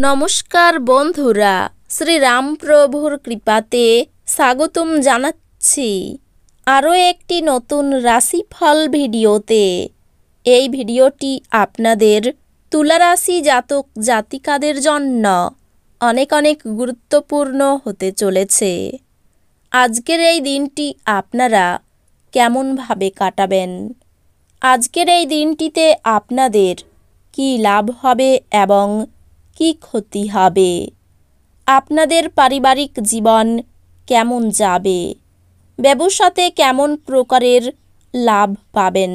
নমস্কার বন্ধুরা, শ্রীরামপ্রভুর কৃপাতে স্বাগতম জানাচ্ছি আরও একটি নতুন রাশিফল ভিডিওতে। এই ভিডিওটি আপনাদের তুলা রাশি জাতক জাতিকাদের জন্য অনেক অনেক গুরুত্বপূর্ণ হতে চলেছে। আজকের এই দিনটি আপনারা কেমনভাবে কাটাবেন, আজকের এই দিনটিতে আপনাদের কী লাভ হবে এবং কি ক্ষতি হবে, আপনাদের পারিবারিক জীবন কেমন যাবে, ব্যবসাতে কেমন প্রকারের লাভ পাবেন,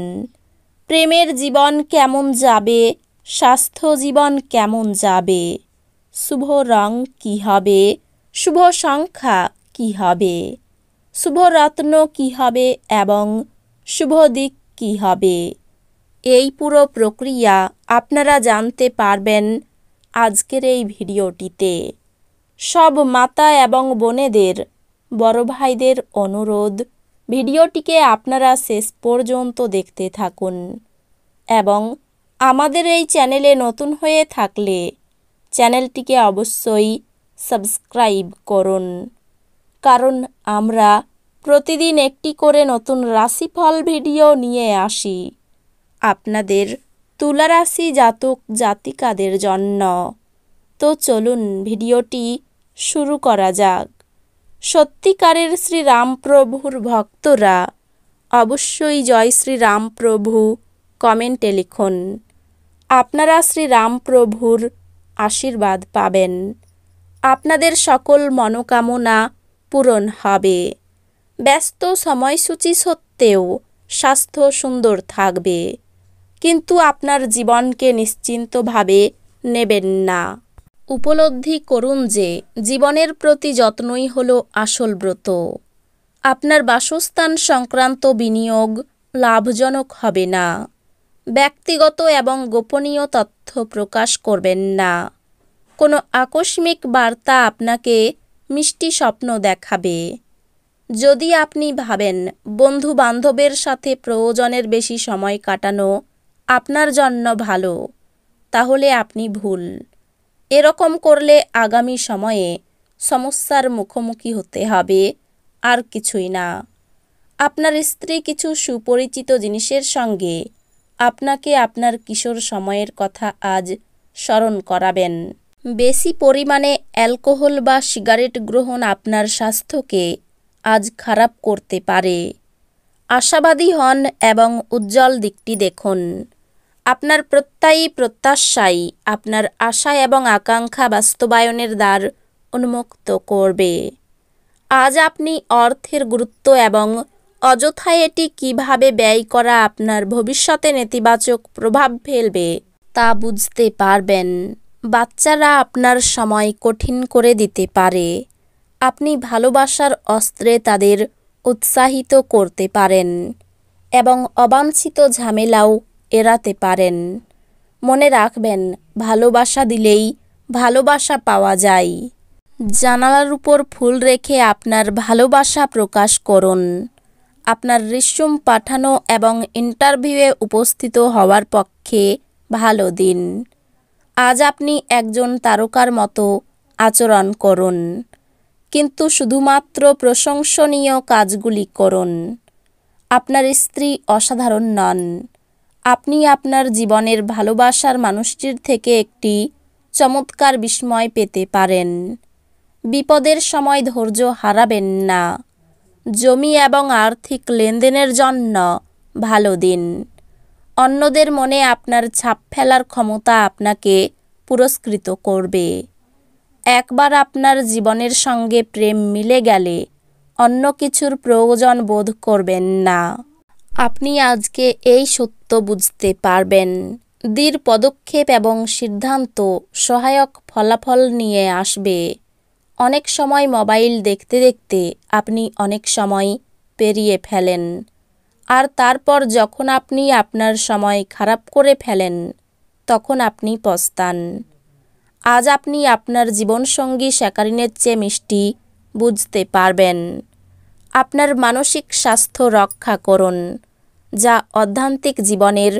প্রেমের জীবন কেমন যাবে, স্বাস্থ্য জীবন কেমন যাবে, শুভ রং কী হবে, শুভ সংখ্যা কী হবে, শুভ রত্ন কী হবে এবং শুভ দিক কী হবে, এই পুরো প্রক্রিয়া আপনারা জানতে পারবেন আজকের এই ভিডিওটিতে। সব মাতা এবং বোনেদের, বড় ভাইদের অনুরোধ, ভিডিওটিকে আপনারা শেষ পর্যন্ত দেখতে থাকুন এবং আমাদের এই চ্যানেলে নতুন হয়ে থাকলে চ্যানেলটিকে অবশ্যই সাবস্ক্রাইব করুন, কারণ আমরা প্রতিদিন একটি করে নতুন রাশিফল ভিডিও নিয়ে আসি আপনাদের তুলা রাশি জাতক জাতিকাদের জন্য। তো চলুন ভিডিওটি শুরু করা যাক। সত্যিকারের শ্রীরামপ্রভুর ভক্তরা অবশ্যই জয় শ্রীরামপ্রভু কমেন্টে লিখুন। আপনারা শ্রীরামপ্রভুর আশীর্বাদ পাবেন, আপনাদের সকল মনোকামনা পূরণ হবে। ব্যস্ত সময়সূচি সত্ত্বেও স্বাস্থ্য সুন্দর থাকবে, কিন্তু আপনার জীবনকে নিশ্চিন্তভাবে নেবেন না। উপলব্ধি করুন যে জীবনের প্রতি যত্নই হলো আসল ব্রত। আপনার বাসস্থান সংক্রান্ত বিনিয়োগ লাভজনক হবে না। ব্যক্তিগত এবং গোপনীয় তথ্য প্রকাশ করবেন না। কোনো আকস্মিক বার্তা আপনাকে মিষ্টি স্বপ্ন দেখাবে। যদি আপনি ভাবেন বন্ধু বান্ধবের সাথে প্রয়োজনের বেশি সময় কাটানো আপনার জন্য ভালো, তাহলে আপনি ভুল। এরকম করলে আগামী সময়ে সমস্যার মুখোমুখি হতে হবে, আর কিছুই না। আপনার স্ত্রী কিছু সুপরিচিত জিনিসের সঙ্গে আপনাকে আপনার কিশোর সময়ের কথা আজ স্মরণ করাবেন। বেশি পরিমাণে অ্যালকোহল বা সিগারেট গ্রহণ আপনার স্বাস্থ্যকে আজ খারাপ করতে পারে। আশাবাদী হন এবং উজ্জ্বল দিকটি দেখুন। আপনার প্রত্যয়ী প্রত্যাশাই আপনার আশা এবং আকাঙ্ক্ষা বাস্তবায়নের দ্বার উন্মুক্ত করবে। আজ আপনি অর্থের গুরুত্ব এবং অযথায় এটি কিভাবে ব্যয় করা আপনার ভবিষ্যতে নেতিবাচক প্রভাব ফেলবে তা বুঝতে পারবেন। বাচ্চারা আপনার সময় কঠিন করে দিতে পারে। আপনি ভালোবাসার অস্ত্রে তাদের উৎসাহিত করতে পারেন এবং অবাঞ্ছিত ঝামেলাও এড়াতে পারেন। মনে রাখবেন, ভালোবাসা দিলেই ভালোবাসা পাওয়া যায়। জানালার উপর ফুল রেখে আপনার ভালোবাসা প্রকাশ করুন। আপনার রিস্যুম পাঠানো এবং ইন্টারভিউয়ে উপস্থিত হওয়ার পক্ষে ভালো দিন। আজ আপনি একজন তারকার মতো আচরণ করুন, কিন্তু শুধুমাত্র প্রশংসনীয় কাজগুলি করুন। আপনার স্ত্রী অসাধারণ নন। আপনি আপনার জীবনের ভালোবাসার মানুষটির থেকে একটি চমৎকার বিস্ময় পেতে পারেন। বিপদের সময় ধৈর্য হারাবেন না। জমি এবং আর্থিক লেনদেনের জন্য ভালো দিন। অন্যদের মনে আপনার ছাপ ফেলার ক্ষমতা আপনাকে পুরস্কৃত করবে। একবার আপনার জীবনের সঙ্গে প্রেম মিলে গেলে অন্য কিছুর প্রয়োজন বোধ করবেন না। আপনি আজকে এই সত্য বুঝতে পারবেন, দৃঢ় পদক্ষেপ এবং সিদ্ধান্ত সহায়ক ফলাফল নিয়ে আসবে। অনেক সময় মোবাইল দেখতে দেখতে আপনি অনেক সময় পেরিয়ে ফেলেন, আর তারপর যখন আপনি আপনার সময় খারাপ করে ফেলেন তখন আপনি পস্তান। আজ আপনি আপনার জীবনসঙ্গী স্যাকারিনের চেয়ে মিষ্টি বুঝতে পারবেন। আপনার মানসিক স্বাস্থ্য রক্ষা করুন, যা আধ্যাত্মিক জীবনের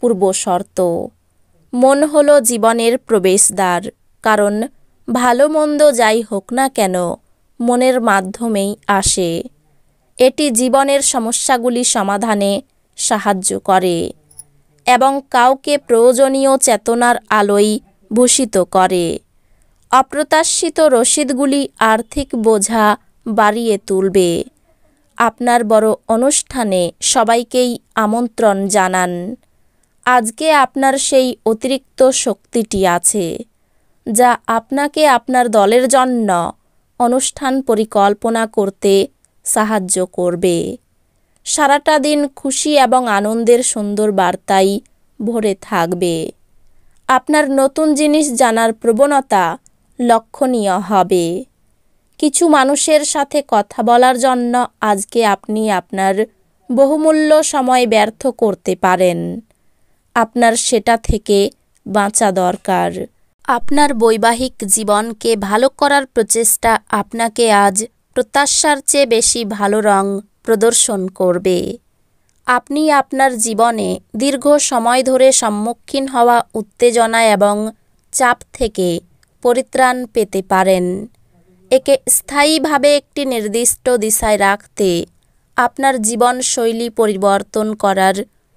পূর্বশর্ত। মন হলো জীবনের প্রবেশদ্বার। কারণ ভালো মন্দ যাই হোক না কেন মনের মাধ্যমেই আসে। এটি জীবনের সমস্যাগুলি সমাধানে সাহায্য করে এবং কাউকে প্রয়োজনীয় চেতনার আলোয় ভূষিত করে। অপ্রত্যাশিত রসিদগুলি আর্থিক বোঝা বাড়িয়ে তুলবে। আপনার বড় অনুষ্ঠানে সবাইকেই আমন্ত্রণ জানান। আজকে আপনার সেই অতিরিক্ত শক্তিটি আছে যা আপনাকে আপনার দলের জন্য অনুষ্ঠান পরিকল্পনা করতে সাহায্য করবে। সারাটা দিন খুশি এবং আনন্দের সুন্দর বার্তায় ভরে থাকবে। আপনার নতুন জিনিস জানার প্রবণতা লক্ষণীয় হবে। কিছু মানুষের সাথে কথা বলার জন্য আজকে আপনি আপনার বহুমূল্য সময় ব্যর্থ করতে পারেন। আপনার সেটা থেকে বাঁচা দরকার। আপনার বৈবাহিক জীবনকে ভালো করার প্রচেষ্টা আপনাকে আজ প্রত্যাশার চেয়ে বেশি ভালো রং প্রদর্শন করবে। আপনি আপনার জীবনে দীর্ঘ সময় ধরে সম্মুখীন হওয়া উত্তেজনা এবং চাপ থেকে পরিত্রাণ পেতে পারেন। একে স্থায়ীভাবে একটি নির্দিষ্ট দিশায় রাখতে আপনার জীবনশৈলী পরিবর্তন করার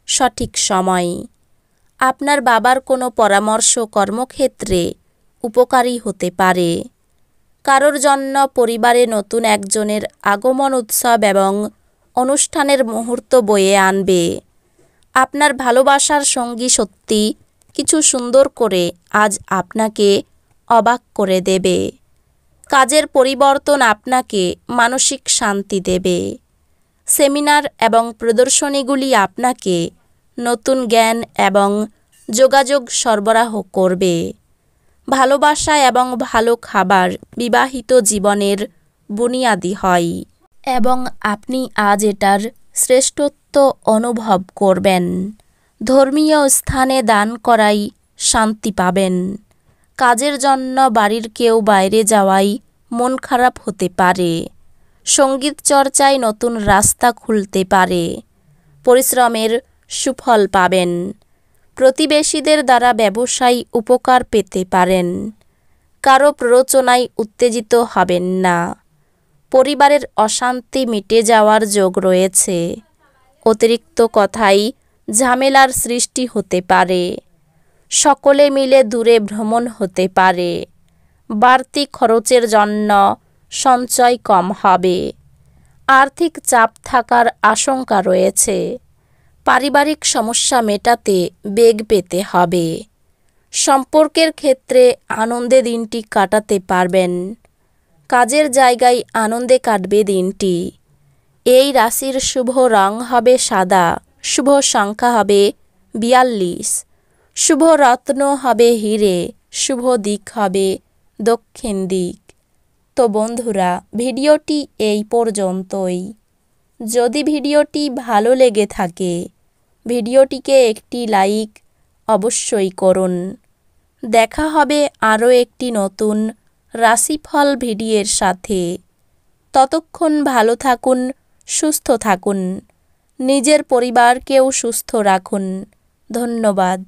সঠিক সময়। আপনার বাবার কোনো পরামর্শ কর্মক্ষেত্রে উপকারী হতে পারে। কারোর জন্য পরিবারে নতুন একজনের আগমন উৎসব এবং অনুষ্ঠানের মুহূর্ত বয়ে আনবে। আপনার ভালোবাসার সঙ্গী সত্যি কিছু সুন্দর করে আজ আপনাকে অবাক করে দেবে। কাজের পরিবর্তন আপনাকে মানসিক শান্তি দেবে। সেমিনার এবং প্রদর্শনীগুলি আপনাকে নতুন জ্ঞান এবং যোগাযোগ সরবরাহ করবে। ভালোবাসা এবং ভালো খাবার বিবাহিত জীবনের বুনিয়াদি হয় এবং আপনি আজ এটার শ্রেষ্ঠত্ব অনুভব করবেন। ধর্মীয় স্থানে দান করাই শান্তি পাবেন। কাজের জন্য বাড়ির কেউ বাইরে যাওয়াই মন খারাপ হতে পারে। সঙ্গীত চর্চায় নতুন রাস্তা খুলতে পারে। পরিশ্রমের সুফল পাবেন। প্রতিবেশীদের দ্বারা ব্যবসায়ী উপকার পেতে পারেন। কারো প্ররোচনায় উত্তেজিত হবেন না। পরিবারের অশান্তি মিটে যাওয়ার যোগ রয়েছে। অতিরিক্ত কথাই ঝামেলার সৃষ্টি হতে পারে। সকলে মিলে দূরে ভ্রমণ হতে পারে। বাড়তি খরচের জন্য সঞ্চয় কম হবে। আর্থিক চাপ থাকার আশঙ্কা রয়েছে। পারিবারিক সমস্যা মেটাতে বেগ পেতে হবে। সম্পর্কের ক্ষেত্রে আনন্দে দিনটি কাটাতে পারবেন। কাজের জায়গায় আনন্দে কাটবে দিনটি। এই রাশির শুভ রং হবে সাদা। শুভ সংখ্যা হবে 42। শুভ রত্ন হবে হিরে। শুভ দিক হবে দক্ষিণ দিক। তো বন্ধুরা, ভিডিওটি এই পর্যন্তই। যদি ভিডিওটি ভালো লেগে থাকে ভিডিওটিকে একটি লাইক অবশ্যই করুন। দেখা হবে আরও একটি নতুন রাশিফল ভিডিওর সাথে। ততক্ষণ ভালো থাকুন, সুস্থ থাকুন, নিজের পরিবারকেও সুস্থ রাখুন। ধন্যবাদ।